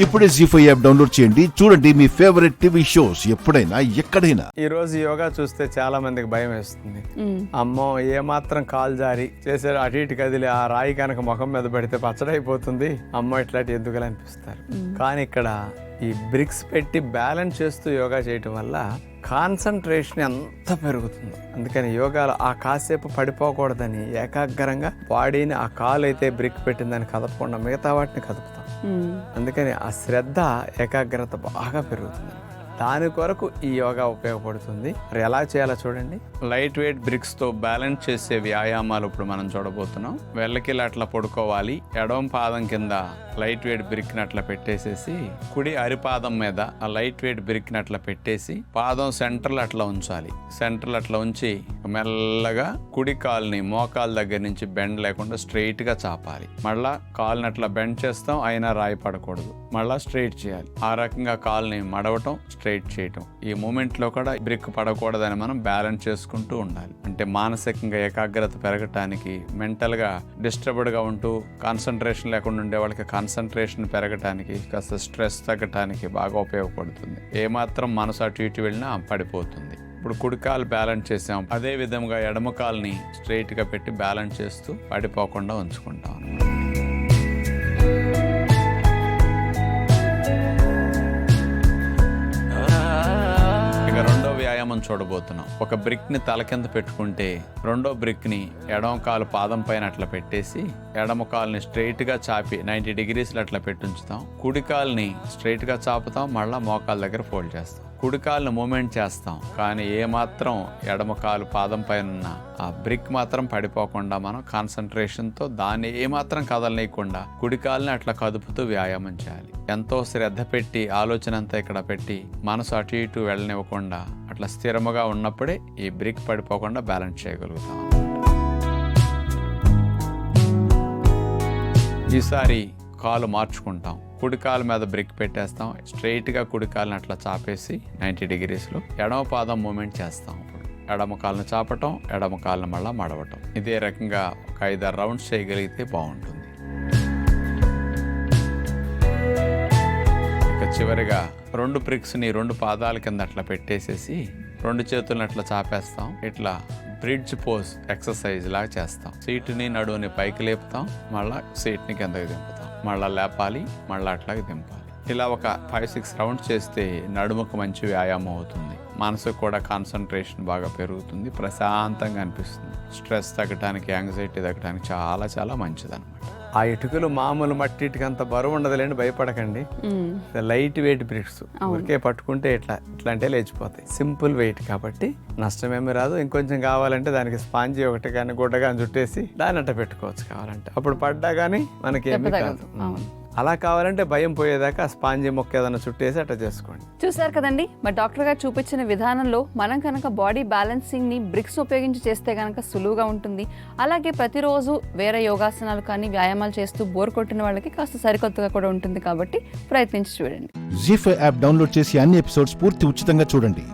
ఇప్పుడే జీ5 app download చేయండి. చూడండి మీ ఫేవరెట్ టీవీ షోస్ ఎప్పుడైనా ఎక్కడైనా. ఈ రోజు యోగా చూస్తే చాలా మందికి భయం వేస్తుంది. అమ్మో ఏమాత్రం కాలు జారి చేసే అటు ఇటు కదిలి ఆ రాయి కనుక ముఖం మీద పడితే పచ్చడైపోతుంది, అమ్మో ఇట్లాంటి ఎందుకు అనిపిస్తారు. కానీ ఇక్కడ ఈ బ్రిక్స్ పెట్టి బ్యాలెన్స్ చేస్తూ యోగా చేయటం వల్ల కాన్సన్ట్రేషన్ ఎంత పెరుగుతుంది. అందుకని యోగాలో ఆ కాసేపు పడిపోకూడదని ఏకాగ్రంగా బాడీని ఆ కాలు అయితే బ్రిక్ పెట్టిందని కదపకుండా మిగతా వాటిని కదుపుతాం. అందుకని ఆ శ్రద్ధ ఏకాగ్రత బాగా పెరుగుతుంది. దాని కొరకు ఈ యోగా ఉపయోగపడుతుంది. మరి ఎలా చేయాలో చూడండి. లైట్ వెయిట్ బ్రిక్స్ తో బ్యాలెన్స్ చేసే వ్యాయామాలు ఇప్పుడు మనం చూడబోతున్నాం. వెళ్ళకిలా అట్లా పడుకోవాలి. ఎడమ పాదం కింద లైట్ వెయిట్ బ్రిక్ ని అట్లా పెట్టేసేసి కుడి అరిపాదం మీద ఆ లైట్ వెయిట్ బ్రిక్ ని అట్లా పెట్టేసి పాదం సెంటర్ అట్లా ఉంచాలి. సెంటర్ అట్లా ఉంచి మెల్లగా కుడి కాలుని మోకాలు దగ్గర నుంచి బెండ్ లేకుండా స్ట్రైట్ గా చాపాలి. మళ్ళా కాలుని అట్లా బెండ్ చేస్తాం, అయినా రాయి పడకూడదు. మళ్ళా స్ట్రైట్ చేయాలి. ఆ రకంగా కాలుని మడవటం, స్ట్రైట్ చేయటం. ఈ మూమెంట్ లో కూడా బ్రిక్ పడకూడదని మనం బ్యాలెన్స్ చేసుకుంటూ ఉండాలి. అంటే మానసికంగా ఏకాగ్రత పెరగటానికి, మెంటల్ గా డిస్టర్బ్డ్ గా ఉంటూ కాన్సన్ట్రేషన్ లేకుండా ఉండే వాళ్ళకి కాన్సన్ట్రేషన్ పెరగటానికి, కాస్త స్ట్రెస్ తగ్గటానికి బాగా ఉపయోగపడుతుంది. ఏమాత్రం మనసు అటు ఇటు వెళ్ళినా పడిపోతుంది. ఇప్పుడు కుడికాలు బ్యాలెన్స్ చేసాం, అదే విధంగా ఎడమ కాలుని స్ట్రైట్ గా పెట్టి బ్యాలెన్స్ చేస్తూ పడిపోకుండా ఉంచుకుంటాం. వ్యాయామం చూడబోతున్నాం. ఒక బ్రిక్ ని తల కింద పెట్టుకుంటే రెండో బ్రిక్ ని ఎడమ కాలు పాదం పైన అట్లా పెట్టేసి ఎడమ కాలుని స్ట్రైట్ గా చాపి 90 degrees అట్లా పెట్టి ఉంచుతాం. కుడి కాలుని స్ట్రైట్ గా చాపుతాం, మళ్ళా మోకాల దగ్గర ఫోల్డ్ చేస్తాం. కుడి కాలుని మూమెంట్ చేస్తాం, కానీ ఏమాత్రం ఎడమ కాలు పాదం పైన ఉన్న ఆ బ్రిక్ మాత్రం పడిపోకుండా మనం కాన్సన్ట్రేషన్తో దాన్ని ఏమాత్రం కదలనీయకుండా కుడి కాలుని అట్లా కదుపుతూ వ్యాయామం చేయాలి. ఎంతో శ్రద్ధ పెట్టి ఆలోచన అంతా ఇక్కడ పెట్టి మనసు అటు ఇటు వెళ్ళనివ్వకుండా అట్లా స్థిరముగా ఉన్నప్పుడే ఈ బ్రిక్ పడిపోకుండా బ్యాలెన్స్ చేయగలుగుతాం. ఈసారి కాలు మార్చుకుంటాం. కుడి కాలు మీద బ్రిక్ పెట్టేస్తాం, స్ట్రైట్ గా కుడి కాలుని అట్లా చాపేసి 90 degrees ఎడమ పాదం మూమెంట్ చేస్తాం. ఇప్పుడు ఎడమ కాలుని చాపటం, ఎడమ కాలుని మళ్ళా మడవటం. ఇదే రకంగా ఒక 5-6 రౌండ్స్ చేయగలిగితే బాగుంటుంది. ఇక చివరిగా 2 బ్రిక్స్ ని 2 పాదాల కింద అట్లా పెట్టేసేసి 2 చేతులను అట్లా చాపేస్తాం. ఇట్లా బ్రిడ్జ్ పోజ్ ఎక్సర్సైజ్ లాగా చేస్తాం. సీటుని నడువుని పైకి లేపుతాం, మళ్ళా సీట్ని కిందకి దింపుతాం, మళ్ళా లేపాలి, మళ్ళా అట్లాగే దింపాలి. ఇలా ఒక 5-6 రౌండ్స్ చేస్తే నడుముకు మంచి వ్యాయామం అవుతుంది. మనసుకు కూడా కాన్సన్ట్రేషన్ బాగా పెరుగుతుంది, ప్రశాంతంగా అనిపిస్తుంది. స్ట్రెస్ తగ్గడానికి, యాంగ్జైటీ తగ్గడానికి చాలా చాలా మంచిది అనమాట. ఆ ఇటుకలు మామూలు మట్టి ఇటుక అంత బరువు ఉండదులేండి, భయపడకండి. లైట్ వెయిట్ బ్రిక్స్ ఊరికే పట్టుకుంటే ఇట్లా అంటే లేచిపోతాయి. సింపుల్ వెయిట్ కాబట్టి నష్టమేమీ రాదు. ఇంకొంచెం కావాలంటే దానికి స్పాంజీ ఒకటి కానీ గుడ్డ కానీ చుట్టేసి దాని అట్ట పెట్టుకోవచ్చు కావాలంటే. అప్పుడు పడ్డా కానీ మనకి ఏమీ కాదు. అలా కావాలంటే భయం పోయేదాకా స్పాంజీ మొక్క ఏదైనా చుట్టేసి అట్లా చేసుకోండి. చూసారు కదండి, మరి డాక్టర్ గారు చూపించిన విధానంలో మనం కనుక బాడీ బ్యాలెన్సింగ్ ని బ్రిక్స్ ఉపయోగించి చేస్తే కనుక సులువుగా ఉంటుంది. అలాగే ప్రతిరోజు వేరే యోగాసనాలు కానీ వ్యాయామాలు చేస్తూ బోర్ కొట్టిన వాళ్ళకి కాస్త సరికొత్తగా కూడా ఉంటుంది. కాబట్టి ప్రయత్నించి చూడండి. జీ5 యాప్ డౌన్లోడ్ చేసి అన్ని ఎపిసోడ్స్ పూర్తి ఉచితంగా చూడండి.